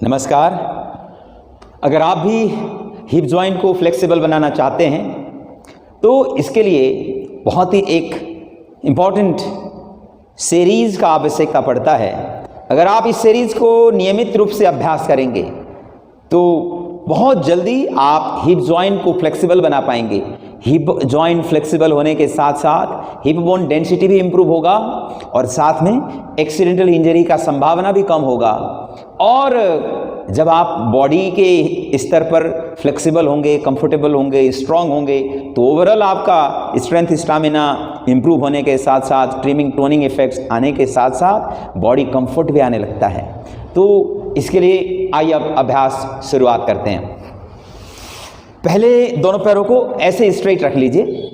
नमस्कार। अगर आप भी हिप जॉइंट को फ्लेक्सिबल बनाना चाहते हैं तो इसके लिए बहुत ही एक इम्पॉर्टेंट सीरीज़ का आवश्यकता पड़ता है। अगर आप इस सीरीज़ को नियमित रूप से अभ्यास करेंगे तो बहुत जल्दी आप हिप जॉइंट को फ्लेक्सिबल बना पाएंगे। हिप जॉइंट फ्लेक्सिबल होने के साथ साथ हिप बोन डेंसिटी भी इम्प्रूव होगा और साथ में एक्सीडेंटल इंजरी का संभावना भी कम होगा। और जब आप बॉडी के स्तर पर फ्लेक्सिबल होंगे, कंफर्टेबल होंगे, स्ट्रांग होंगे तो ओवरऑल आपका स्ट्रेंथ स्टामिना इम्प्रूव होने के साथ साथ ट्रिमिंग टोनिंग इफेक्ट्स आने के साथ साथ बॉडी कंफर्ट भी आने लगता है। तो इसके लिए आइए अब अभ्यास शुरुआत करते हैं। पहले दोनों पैरों को ऐसे स्ट्रेट रख लीजिए।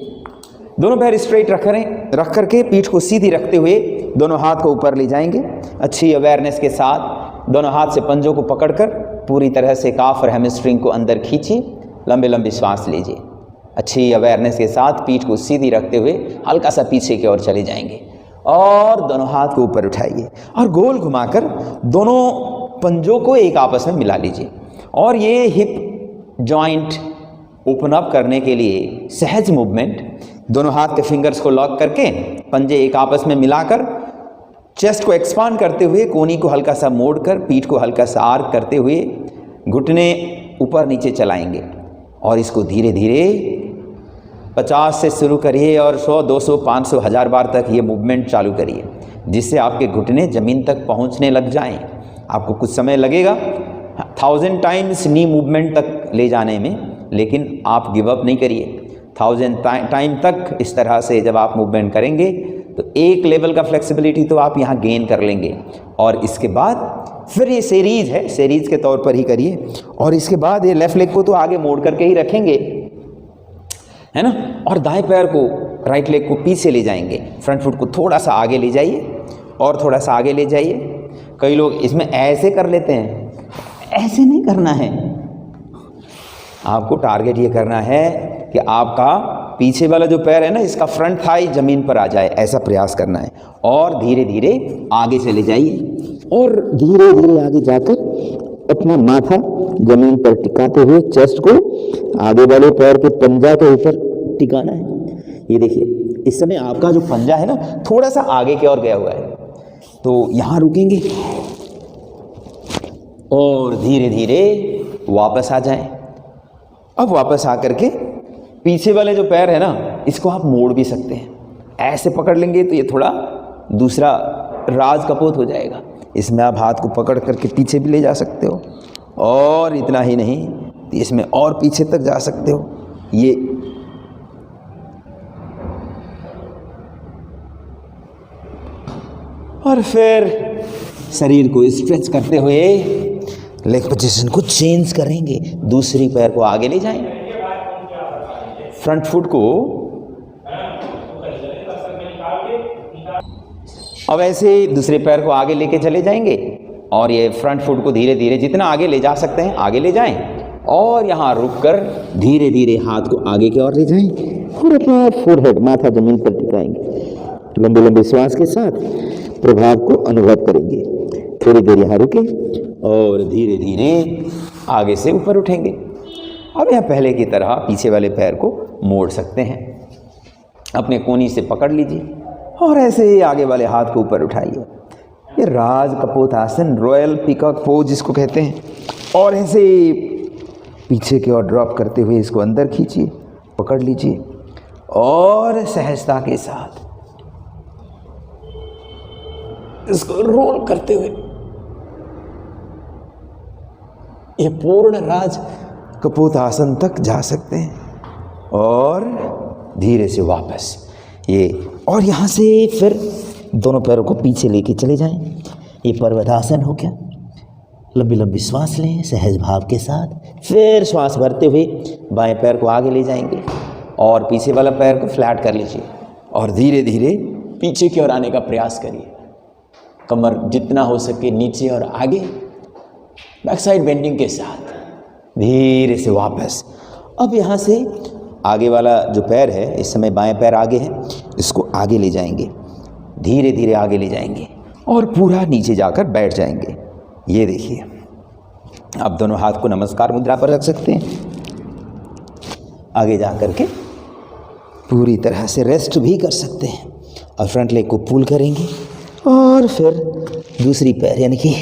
दोनों पैर स्ट्रेट रख करके पीठ को सीधी रखते हुए दोनों हाथ को ऊपर ले जाएंगे। अच्छी अवेयरनेस के साथ दोनों हाथ से पंजों को पकड़कर पूरी तरह से काफ और हैमस्ट्रिंग को अंदर खींचिए। लंबे लंबे श्वास लीजिए। अच्छी अवेयरनेस के साथ पीठ को सीधी रखते हुए हल्का सा पीछे की ओर चले जाएंगे और दोनों हाथ को ऊपर उठाइए और गोल घुमाकर दोनों पंजों को एक आपस में मिला लीजिए। और ये हिप जॉइंट ओपन अप करने के लिए सहज मूवमेंट, दोनों हाथ के फिंगर्स को लॉक करके पंजे एक आपस में मिलाकर चेस्ट को एक्सपांड करते हुए कोहनी को हल्का सा मोड़कर पीठ को हल्का सा आर्क करते हुए घुटने ऊपर नीचे चलाएंगे। और इसको धीरे धीरे 50 से शुरू करिए और 100, 200, 500, 1000 बार तक ये मूवमेंट चालू करिए जिससे आपके घुटने ज़मीन तक पहुंचने लग जाएं। आपको कुछ समय लगेगा 1000 टाइम्स नी मूवमेंट तक ले जाने में, लेकिन आप गिव अप नहीं करिए। 1000 टाइम तक इस तरह से जब आप मूवमेंट करेंगे तो एक लेवल का फ्लेक्सिबिलिटी तो आप यहाँ गेन कर लेंगे। और इसके बाद फिर ये सीरीज है, सीरीज के तौर पर ही करिए। और इसके बाद ये लेफ्ट लेग को तो आगे मोड़ करके ही रखेंगे, है ना। और दाएं पैर को, राइट लेग को पीछे ले जाएंगे। फ्रंट फुट को थोड़ा सा आगे ले जाइए और थोड़ा सा आगे ले जाइए। कई लोग इसमें ऐसे कर लेते हैं, ऐसे नहीं करना है। आपको टारगेट ये करना है कि आपका पीछे वाला जो पैर है ना, इसका फ्रंट थाई जमीन पर आ जाए, ऐसा प्रयास करना है। और धीरे धीरे आगे चले जाइए और धीरे धीरे आगे जाकर अपना माथा जमीन पर टिकाते हुए चेस्ट को आगे वाले पैर के पंजा के ऊपर टिकाना है। ये देखिए, इस समय आपका जो पंजा है ना थोड़ा सा आगे की ओर गया हुआ है, तो यहाँ रुकेंगे और धीरे धीरे वापस आ जाएं। अब वापस आकर के पीछे वाले जो पैर है ना, इसको आप मोड़ भी सकते हैं। ऐसे पकड़ लेंगे तो ये थोड़ा दूसरा राज कपोत हो जाएगा। इसमें आप हाथ को पकड़ करके पीछे भी ले जा सकते हो और इतना ही नहीं, तो इसमें और पीछे तक जा सकते हो। ये और फिर शरीर को स्ट्रेच करते हुए लेग पोजीशन को चेंज करेंगे। दूसरी पैर को आगे ले जाएं, फ्रंट फुट को अब ऐसे दूसरे पैर को आगे लेके चले जाएंगे और ये फ्रंट फुट को धीरे धीरे जितना आगे ले जा सकते हैं आगे ले जाएं और यहाँ रुककर धीरे धीरे हाथ को आगे की ओर ले जाएं और अपना फोरहेड, माथा जमीन पर टिकाएंगे। लंबे लंबे श्वास के साथ प्रभाव को अनुभव करेंगे। थोड़ी देर यहाँ रुके और धीरे धीरे आगे से ऊपर उठेंगे। अब यहाँ पहले की तरह पीछे वाले पैर को मोड़ सकते हैं। अपने कोहनी से पकड़ लीजिए और ऐसे ही आगे वाले हाथ को ऊपर उठाइए। ये राज कपोत आसन, रॉयल पीकॉक पोज जिसको कहते हैं। और ऐसे पीछे की ओर ड्रॉप करते हुए इसको अंदर खींचिए, पकड़ लीजिए और सहजता के साथ इसको रोल करते हुए ये पूर्ण राज कपोत आसन तक जा सकते हैं। और धीरे से वापस ये, और यहाँ से फिर दोनों पैरों को पीछे लेके चले जाएं। ये पर्वतासन हो गया। लंबी लंबी श्वास लें सहज भाव के साथ। फिर श्वास भरते हुए बाएं पैर को आगे ले जाएंगे और पीछे वाला पैर को फ्लैट कर लीजिए और धीरे धीरे पीछे की ओर आने का प्रयास करिए। कमर जितना हो सके नीचे और आगे, बैक साइड बेंडिंग के साथ धीरे से वापस। अब यहाँ से आगे वाला जो पैर है, इस समय बाएं पैर आगे है, इसको आगे ले जाएंगे, धीरे धीरे आगे ले जाएंगे और पूरा नीचे जाकर बैठ जाएंगे। ये देखिए, आप दोनों हाथ को नमस्कार मुद्रा पर रख सकते हैं। आगे जा कर के पूरी तरह से रेस्ट भी कर सकते हैं और फ्रंट लेग को पुल करेंगे और फिर दूसरी पैर यानी कि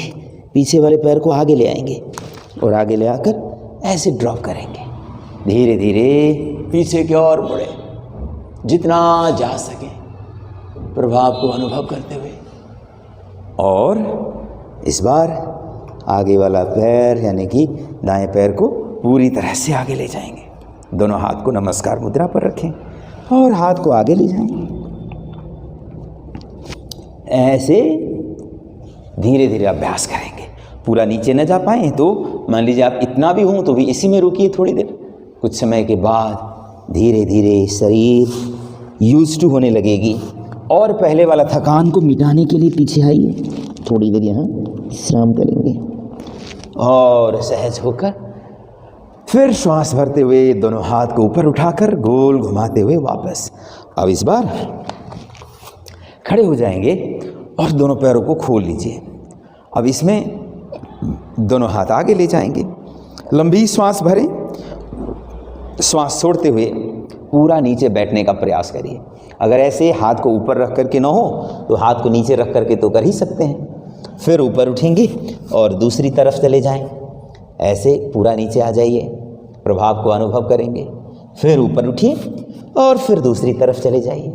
पीछे वाले पैर को आगे ले आएंगे और आगे ले आकर ऐसे ड्रॉप करेंगे। धीरे धीरे पीछे की ओर मुड़े, जितना जा सके प्रभाव को अनुभव करते हुए। और इस बार आगे वाला पैर यानी कि दाएं पैर को पूरी तरह से आगे ले जाएंगे। दोनों हाथ को नमस्कार मुद्रा पर रखें और हाथ को आगे ले जाएंगे। ऐसे धीरे धीरे अभ्यास करेंगे। पूरा नीचे न जा पाए तो मान लीजिए आप इतना भी हों तो भी इसी में रुकिए थोड़ी देर। कुछ समय के बाद धीरे धीरे शरीर यूज्ड टू होने लगेगी और पहले वाला थकान को मिटाने के लिए पीछे आइए। थोड़ी देर यहाँ विश्राम करेंगे और सहज होकर फिर श्वास भरते हुए दोनों हाथ को ऊपर उठाकर गोल घुमाते हुए वापस। अब इस बार खड़े हो जाएंगे और दोनों पैरों को खोल लीजिए। अब इसमें दोनों हाथ आगे ले जाएंगे। लंबी श्वास भरें। श्वास छोड़ते हुए पूरा नीचे बैठने का प्रयास करिए। अगर ऐसे हाथ को ऊपर रख करके ना हो तो हाथ को नीचे रख करके तो कर ही सकते हैं। फिर ऊपर उठेंगे और दूसरी तरफ चले जाएं। ऐसे पूरा नीचे आ जाइए, प्रभाव को अनुभव करेंगे। फिर ऊपर उठिए और फिर दूसरी तरफ चले जाइए।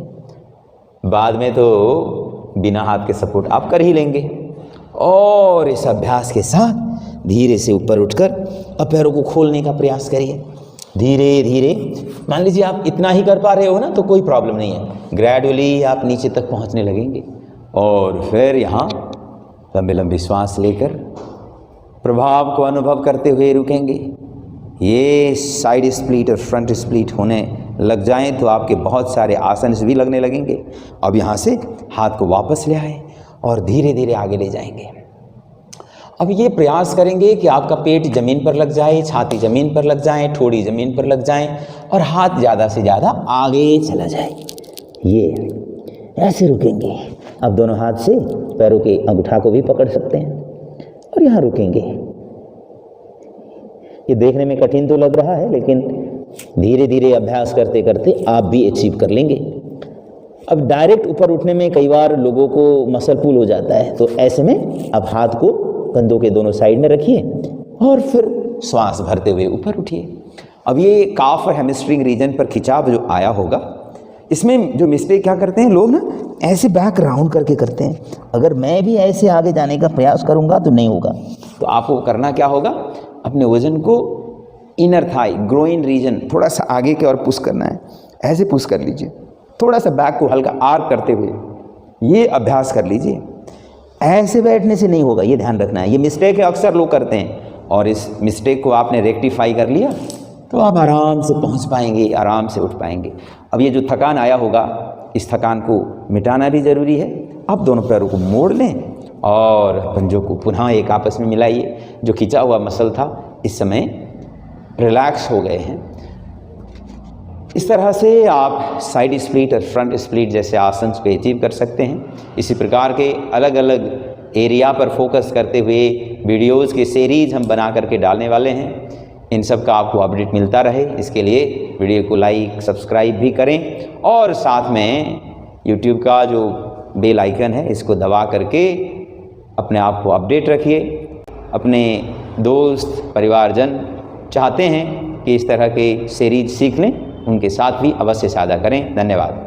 बाद में तो बिना हाथ के सपोर्ट आप कर ही लेंगे। और इस अभ्यास के साथ धीरे से ऊपर उठकर अब पैरों को खोलने का प्रयास करिए। धीरे धीरे मान लीजिए आप इतना ही कर पा रहे हो ना तो कोई प्रॉब्लम नहीं है। ग्रेजुअली आप नीचे तक पहुंचने लगेंगे और फिर यहाँ लंबी लंबी श्वास लेकर प्रभाव को अनुभव करते हुए रुकेंगे। ये साइड स्प्लिट और फ्रंट स्प्लिट होने लग जाएं तो आपके बहुत सारे आसन भी लगने लगेंगे। अब यहाँ से हाथ को वापस ले आए और धीरे धीरे आगे ले जाएंगे। अब ये प्रयास करेंगे कि आपका पेट ज़मीन पर लग जाए, छाती ज़मीन पर लग जाए, ठोड़ी ज़मीन पर लग जाए और हाथ ज़्यादा से ज़्यादा आगे चला जाए। ये ऐसे रुकेंगे। अब दोनों हाथ से पैरों के अंगूठा को भी पकड़ सकते हैं और यहाँ रुकेंगे। ये देखने में कठिन तो लग रहा है लेकिन धीरे धीरे अभ्यास करते करते आप भी अचीव कर लेंगे। अब डायरेक्ट ऊपर उठने में कई बार लोगों को मसल पुल हो जाता है, तो ऐसे में अब हाथ को कंधों के दोनों साइड में रखिए और फिर श्वास भरते हुए ऊपर उठिए। अब ये काफ और हैमस्ट्रिंग रीजन पर खिंचाव जो आया होगा, इसमें जो मिस्टेक क्या करते हैं लोग ना, ऐसे बैक राउंड करके करते हैं। अगर मैं भी ऐसे आगे जाने का प्रयास करूंगा तो नहीं होगा। तो आपको करना क्या होगा, अपने वजन को इनर थाई ग्रोइन रीजन थोड़ा सा आगे की ओर पुश करना है। ऐसे पुश कर लीजिए, थोड़ा सा बैक को हल्का आर्क करते हुए ये अभ्यास कर लीजिए। ऐसे बैठने से नहीं होगा, ये ध्यान रखना है। ये मिस्टेक है अक्सर लोग करते हैं और इस मिस्टेक को आपने रेक्टिफाई कर लिया तो आप आराम से पहुंच पाएंगे, आराम से उठ पाएंगे। अब ये जो थकान आया होगा, इस थकान को मिटाना भी ज़रूरी है। आप दोनों पैरों को मोड़ लें और पंजों को पुनः एक आपस में मिलाइए। जो खिंचा हुआ मसल था इस समय रिलैक्स हो गए हैं। इस तरह से आप साइड स्प्लिट और फ्रंट स्प्लिट जैसे आसन को अचीव कर सकते हैं। इसी प्रकार के अलग अलग एरिया पर फोकस करते हुए वीडियोज़ के सीरीज़ हम बना करके डालने वाले हैं। इन सब का आपको अपडेट मिलता रहे, इसके लिए वीडियो को लाइक सब्सक्राइब भी करें और साथ में YouTube का जो बेल आइकन है इसको दबा करके अपने आप को अपडेट रखिए। अपने दोस्त परिवारजन चाहते हैं कि इस तरह के सीरीज सीख लें, उनके साथ भी अवश्य साझा करें। धन्यवाद।